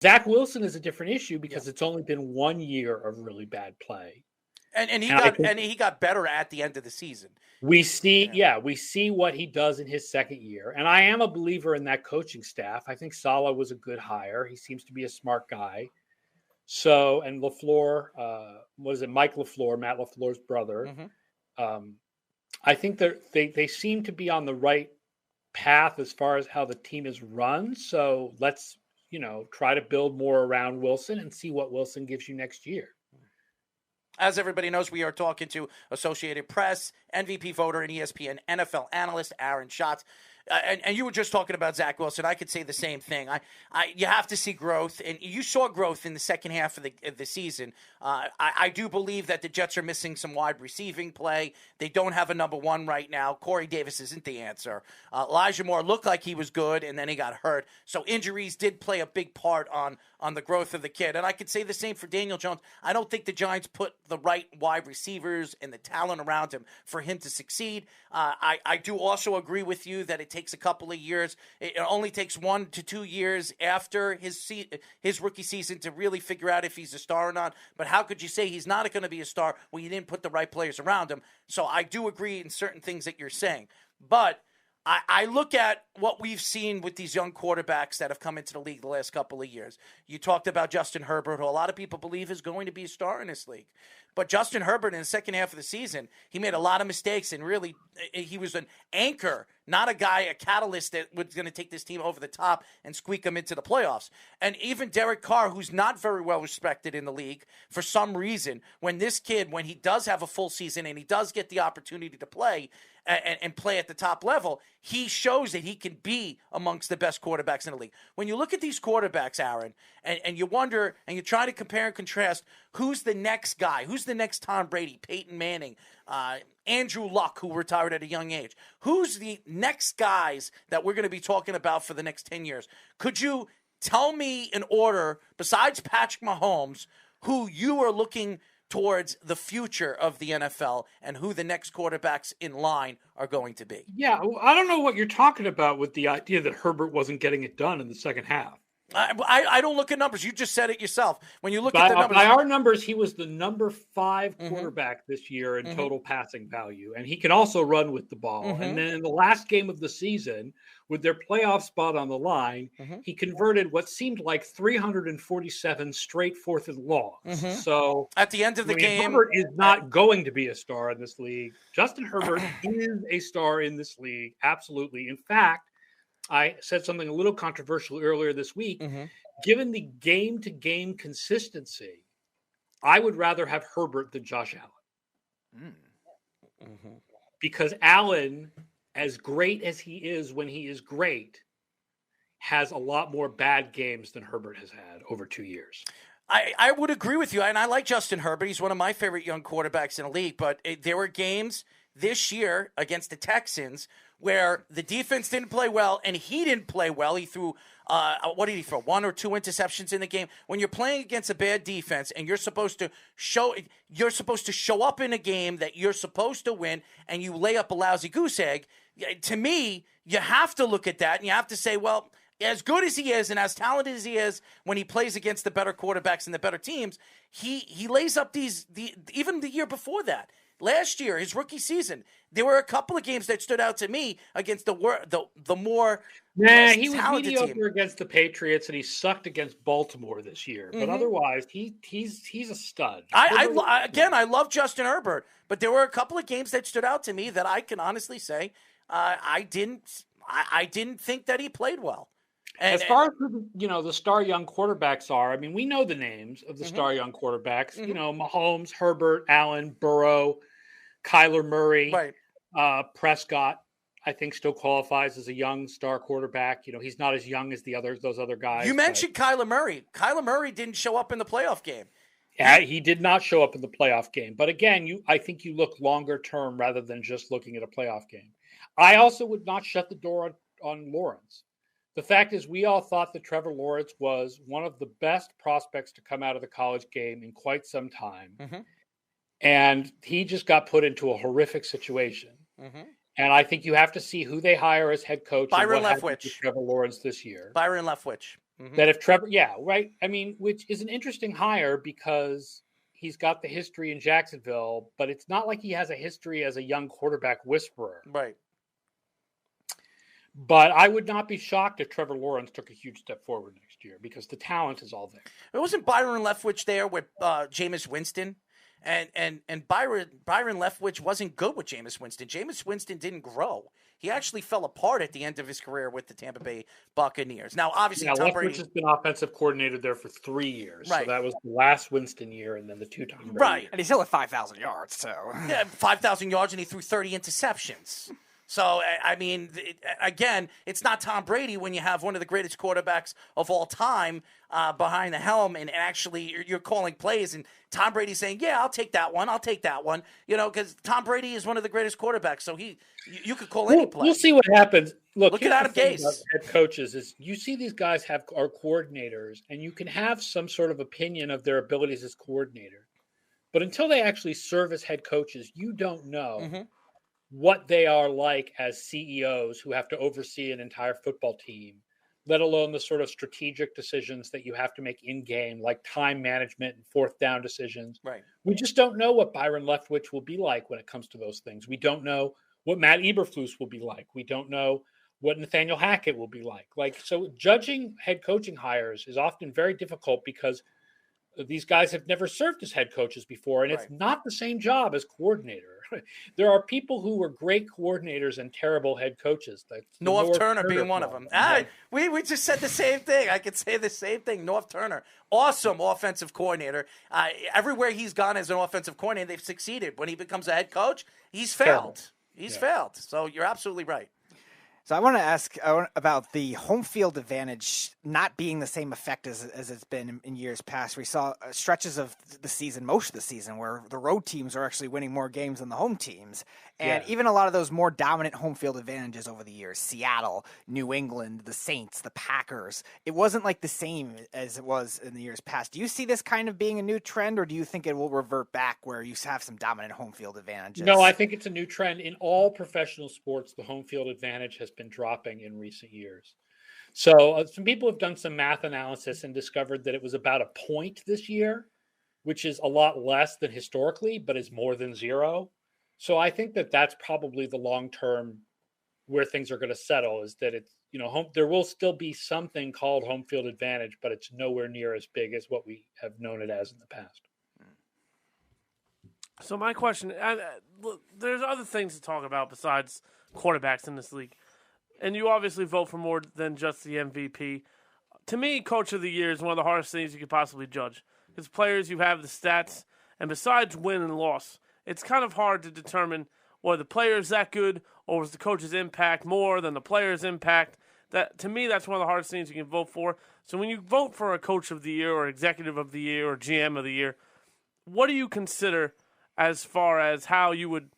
Zach Wilson is a different issue because it's only been 1 year of really bad play. And he got better at the end of the season. We see what he does in his second year. And I am a believer in that coaching staff. I think Saleh was a good hire. He seems to be a smart guy. So, and LaFleur, Mike LaFleur, Matt LaFleur's brother. I think they seem to be on the right path as far as how the team is run. So let's, try to build more around Wilson and see what Wilson gives you next year. As everybody knows, we are talking to Associated Press, MVP voter, and ESPN NFL analyst Aaron Schatz. And you were just talking about Zach Wilson. I could say the same thing. You have to see growth, and you saw growth in the second half of the season. I do believe that the Jets are missing some wide receiving play. They don't have a number one right now. Corey Davis isn't the answer. Elijah Moore looked like he was good, and then he got hurt. So injuries did play a big part on the growth of the kid. And I could say the same for Daniel Jones. I don't think the Giants put the right wide receivers and the talent around him for him to succeed. I do also agree with you that it takes a couple of years. It only takes 1 to 2 years after his rookie season to really figure out if he's a star or not. But how could you say he's not going to be a star when you didn't put the right players around him? So I do agree in certain things that you're saying. But I look at what we've seen with these young quarterbacks that have come into the league the last couple of years. You talked about Justin Herbert, who a lot of people believe is going to be a star in this league. But Justin Herbert in the second half of the season, he made a lot of mistakes, and really he was an anchor, not a guy, a catalyst that was going to take this team over the top and squeak them into the playoffs. And even Derek Carr, who's not very well respected in the league for some reason, when he does have a full season and he does get the opportunity to play and play at the top level, he shows that he can be amongst the best quarterbacks in the league. When you look at these quarterbacks, Aaron, and you wonder, and you try to compare and contrast, who's the next guy? Who's the next Tom Brady, Peyton Manning, Andrew Luck, who retired at a young age? Who's the next guys that we're going to be talking about for the next 10 years? Could you tell me in order, besides Patrick Mahomes, who you are looking towards the future of the NFL and who the next quarterbacks in line are going to be? Yeah, well, I don't know what you're talking about with the idea that Herbert wasn't getting it done in the second half. I don't look at numbers. You just said it yourself. When you look at the numbers, by our numbers, he was the number 5 quarterback this year in total passing value, and he can also run with the ball. And then in the last game of the season, with their playoff spot on the line, he converted what seemed like 347 straight 4th and longs. So at the end of the game, Herbert is not going to be a star in this league. Justin Herbert is a star in this league, absolutely. In fact, I said something a little controversial earlier this week. Given the game-to-game consistency, I would rather have Herbert than Josh Allen. Because Allen, as great as he is when he is great, has a lot more bad games than Herbert has had over 2 years. I would agree with you, and I like Justin Herbert. He's one of my favorite young quarterbacks in the league, but there were games this year against the Texans where the defense didn't play well and he didn't play well. He threw, what did he throw? 1 or 2 interceptions in the game. When you're playing against a bad defense and you're supposed to show up in a game that you're supposed to win and you lay up a lousy goose egg, to me, you have to look at that and you have to say, well, as good as he is and as talented as he is when he plays against the better quarterbacks and the better teams, he lays up even the year before that. Last year, his rookie season, there were a couple of games that stood out to me against the more he was mediocre team against the Patriots, and he sucked against Baltimore this year. But otherwise, he's a stud. I love Justin Herbert, but there were a couple of games that stood out to me that I can honestly say I didn't think that he played well. As far as the star young quarterbacks are, I mean, we know the names of the star young quarterbacks. Mahomes, Herbert, Allen, Burrow, Kyler Murray, Prescott. I think still qualifies as a young star quarterback. He's not as young as those other guys. You mentioned Kyler Murray. Kyler Murray didn't show up in the playoff game. Yeah, he did not show up in the playoff game. But again, I think you look longer term rather than just looking at a playoff game. I also would not shut the door on Lawrence. The fact is, we all thought that Trevor Lawrence was one of the best prospects to come out of the college game in quite some time. And he just got put into a horrific situation. And I think you have to see who they hire as head coach. Byron Leftwich. Trevor Lawrence this year. Byron Leftwich. That if Trevor, yeah, right. I mean, which is an interesting hire because he's got the history in Jacksonville, but it's not like he has a history as a young quarterback whisperer. Right. But I would not be shocked if Trevor Lawrence took a huge step forward next year because the talent is all there. It wasn't Byron Leftwich there with Jameis Winston, and Byron Leftwich wasn't good with Jameis Winston. Jameis Winston didn't grow. He actually fell apart at the end of his career with the Tampa Bay Buccaneers. Now, obviously, Tom Brady has been offensive coordinator there for 3 years. Right. So that was the last Winston year and then the 2 Tom Brady right. years. And he's still at 5,000 yards, so. Yeah, 5,000 yards, and he threw 30 interceptions. So, I mean, again, it's not Tom Brady when you have one of the greatest quarterbacks of all time behind the helm, and actually you're calling plays, and Tom Brady's saying, yeah, I'll take that one, you know, because Tom Brady is one of the greatest quarterbacks, so you could call any play. We'll see what happens. Look at Adam Gase. Head coaches is you see these guys are coordinators, and you can have some sort of opinion of their abilities as coordinator, but until they actually serve as head coaches, you don't know what they are like as CEOs who have to oversee an entire football team, let alone the sort of strategic decisions that you have to make in game, like time management and fourth down decisions. Right. We just don't know what Byron Leftwich will be like when it comes to those things. We don't know what Matt Eberflus will be like. We don't know what Nathaniel Hackett will be like. So judging head coaching hires is often very difficult because these guys have never served as head coaches before, and it's not the same job as coordinator. There are people who were great coordinators and terrible head coaches. North Turner being one of them. We just said the same thing. I could say the same thing. North Turner, awesome offensive coordinator. Everywhere he's gone as an offensive coordinator, they've succeeded. When he becomes a head coach, he's failed. He's failed. So you're absolutely right. So I want to ask about the home field advantage not being the same effect as it's been in years past. We saw stretches of the season, most of the season, where the road teams are actually winning more games than the home teams. And even a lot of those more dominant home field advantages over the years, Seattle, New England, the Saints, the Packers, it wasn't like the same as it was in the years past. Do you see this kind of being a new trend, or do you think it will revert back where you have some dominant home field advantages? No, I think it's a new trend. In all professional sports, the home field advantage has been dropping in recent years. So some people have done some math analysis and discovered that it was about a point this year, which is a lot less than historically, but is more than zero. So I think that that's probably the long-term where things are going to settle, is that it's, there will still be something called home field advantage, but it's nowhere near as big as what we have known it as in the past. So my question, there's other things to talk about besides quarterbacks in this league. And you obviously vote for more than just the MVP. To me, Coach of the Year is one of the hardest things you could possibly judge. Because players, you have the stats, and besides win and loss, it's kind of hard to determine whether the player is that good or was the coach's impact more than the player's impact. That, to me, that's one of the hardest things you can vote for. So when you vote for a Coach of the Year or Executive of the Year or GM of the Year, what do you consider as far as how you would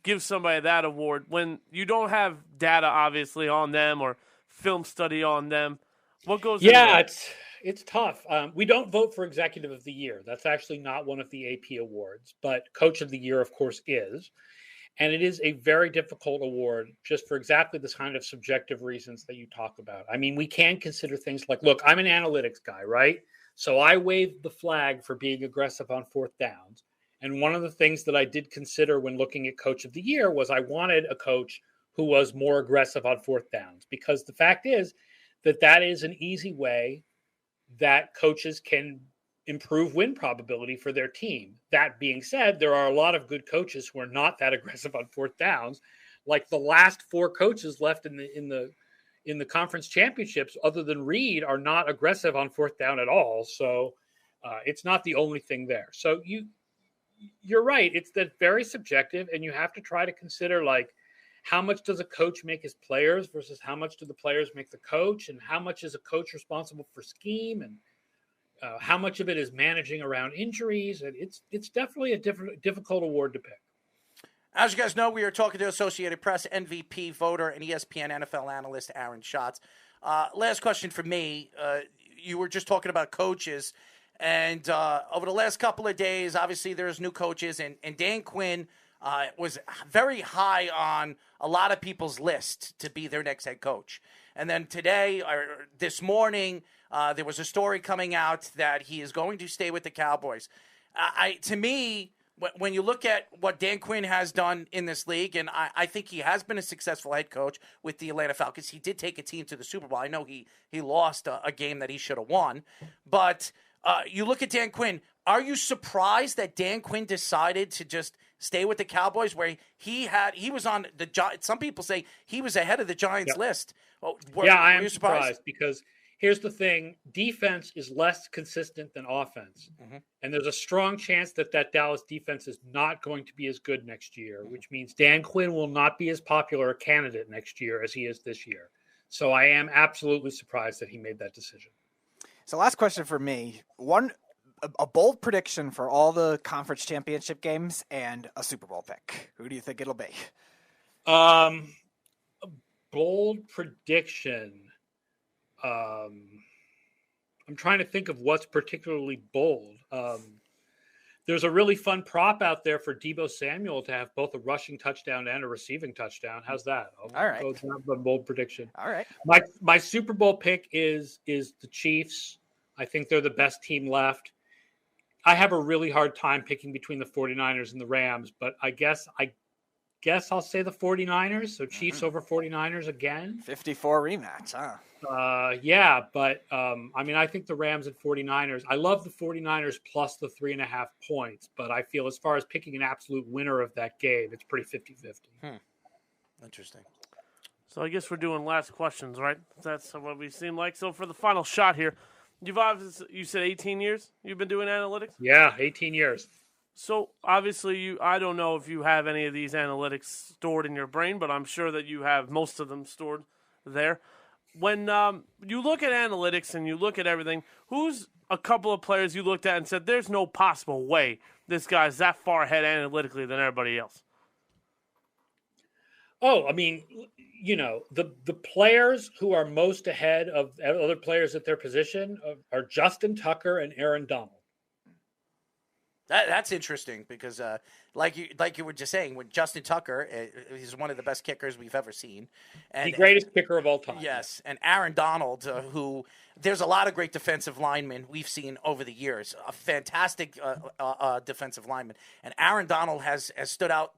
give somebody that award when you don't have data, obviously, on them or film study on them? What goes into that? It's tough. We don't vote for Executive of the Year. That's actually not one of the AP awards, but Coach of the Year, of course, is. And it is a very difficult award just for exactly this kind of subjective reasons that you talk about. I mean, we can consider things like, look, I'm an analytics guy, right? So I waved the flag for being aggressive on fourth downs. And one of the things that I did consider when looking at Coach of the Year was I wanted a coach who was more aggressive on fourth downs, because the fact is that is an easy way that coaches can improve win probability for their team. That being said, there are a lot of good coaches who are not that aggressive on fourth downs. Like the last 4 coaches left in the conference championships, other than Reed, are not aggressive on fourth down at all. So it's not the only thing there. So you're right. It's that very subjective, and you have to try to consider, like, how much does a coach make his players versus how much do the players make the coach, and how much is a coach responsible for scheme, and how much of it is managing around injuries. And it's definitely a difficult award to pick. As you guys know, we are talking to Associated Press MVP voter and ESPN NFL analyst Aaron Schatz. Last question for me. You were just talking about coaches, and over the last couple of days, obviously there's new coaches, and Dan Quinn was very high on a lot of people's list to be their next head coach. And then today, or this morning, there was a story coming out that he is going to stay with the Cowboys. To me, when you look at what Dan Quinn has done in this league, and I think he has been a successful head coach with the Atlanta Falcons. He did take a team to the Super Bowl. I know he lost a game that he should have won. But you look at Dan Quinn. Are you surprised that Dan Quinn decided to just stay with the Cowboys, where he was on the Giants? Some people say he was ahead of the Giants list. I am surprised because here's the thing. Defense is less consistent than offense. Mm-hmm. And there's a strong chance that Dallas defense is not going to be as good next year, which means Dan Quinn will not be as popular a candidate next year as he is this year. So I am absolutely surprised that he made that decision. So last question for me. A bold prediction for all the conference championship games and a Super Bowl pick. Who do you think it'll be? A bold prediction. I'm trying to think of what's particularly bold. There's a really fun prop out there for Deebo Samuel to have both a rushing touchdown and a receiving touchdown. How's that? All right. That's a bold prediction. All right. My Super Bowl pick is the Chiefs. I think they're the best team left. I have a really hard time picking between the 49ers and the Rams, but I guess I'll say the 49ers. So Chiefs over 49ers again. 54 rematch, huh? I think the Rams and 49ers. I love the 49ers plus the 3.5 points, but I feel as far as picking an absolute winner of that game, it's pretty 50-50. Interesting. So I guess we're doing last questions, right? That's what we seem like. So for the final shot here, you said 18 years you've been doing analytics? Yeah, 18 years. So obviously I don't know if you have any of these analytics stored in your brain, but I'm sure that you have most of them stored there. When you look at analytics and you look at everything, who's a couple of players you looked at and said, there's no possible way this guy's that far ahead analytically than everybody else? Oh, I mean, the players who are most ahead of other players at their position are Justin Tucker and Aaron Donald. That's interesting because, like you were just saying, with Justin Tucker, he's one of the best kickers we've ever seen, and the greatest kicker of all time. Yes, and Aaron Donald, who there's a lot of great defensive linemen we've seen over the years, a fantastic defensive lineman, and Aaron Donald has stood out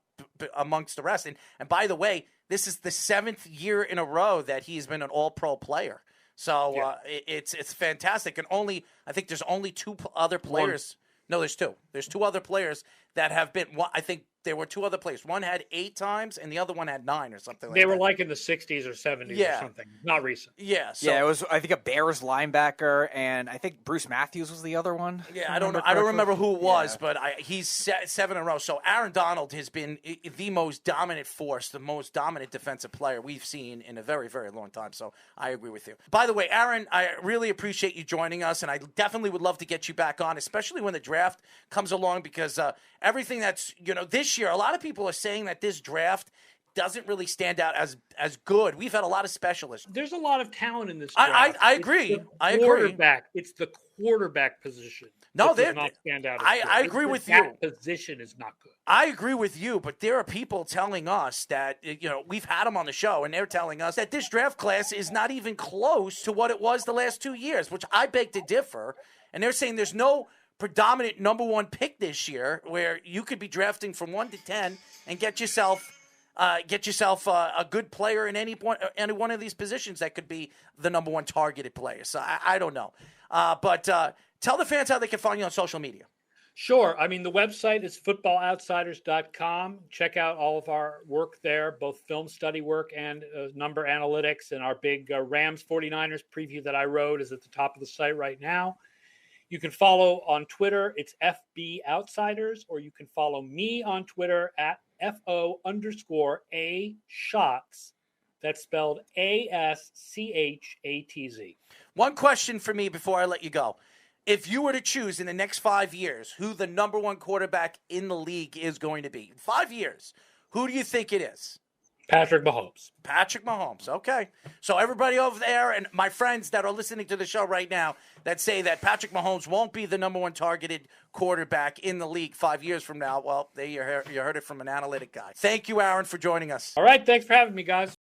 amongst the rest. And by the way, this is the 7th year in a row that he's been an All-Pro player. So it's fantastic, and I think there's only 2 other players. No, there's 2. There's 2 other players that have been. I think there were 2 other players. One had 8 times, and the other one had 9 or something like that. They were like in the 60s or 70s or something. Not recent. Yeah. It was, I think, a Bears linebacker, and I think Bruce Matthews was the other one. Yeah, I don't remember who it was, but he's 7 in a row. So Aaron Donald has been the most dominant force, the most dominant defensive player we've seen in a very, very long time. So I agree with you. By the way, Aaron, I really appreciate you joining us, and I definitely would love to get you back on, especially when the draft comes along, because everything that's, this year, a lot of people are saying that this draft doesn't really stand out as good. We've had a lot of specialists. There's a lot of talent in this draft. I agree. It's the quarterback position. No, does not stand out. I agree with you. That position is not good. I agree with you, but there are people telling us that, we've had them on the show, and they're telling us that this draft class is not even close to what it was the last 2 years, which I beg to differ. And they're saying there's no predominant number 1 pick this year where you could be drafting from 1 to 10 and get yourself a good player in any one of these positions that could be the number 1 targeted player. So I don't know. But tell the fans how they can find you on social media. Sure. I mean, the website is footballoutsiders.com. Check out all of our work there, both film study work and number analytics. And our big Rams 49ers preview that I wrote is at the top of the site right now. You can follow on Twitter. It's FB Outsiders, or you can follow me on Twitter at FO_A Schatz. That's spelled ASCHATZ. One question for me before I let you go. If you were to choose in the next 5 years who the number 1 quarterback in the league is going to be, 5 years, who do you think it is? Patrick Mahomes. Patrick Mahomes. Okay. So everybody over there and my friends that are listening to the show right now that say that Patrick Mahomes won't be the number 1 targeted quarterback in the league 5 years from now, well, you heard it from an analytic guy. Thank you, Aaron, for joining us. All right. Thanks for having me, guys.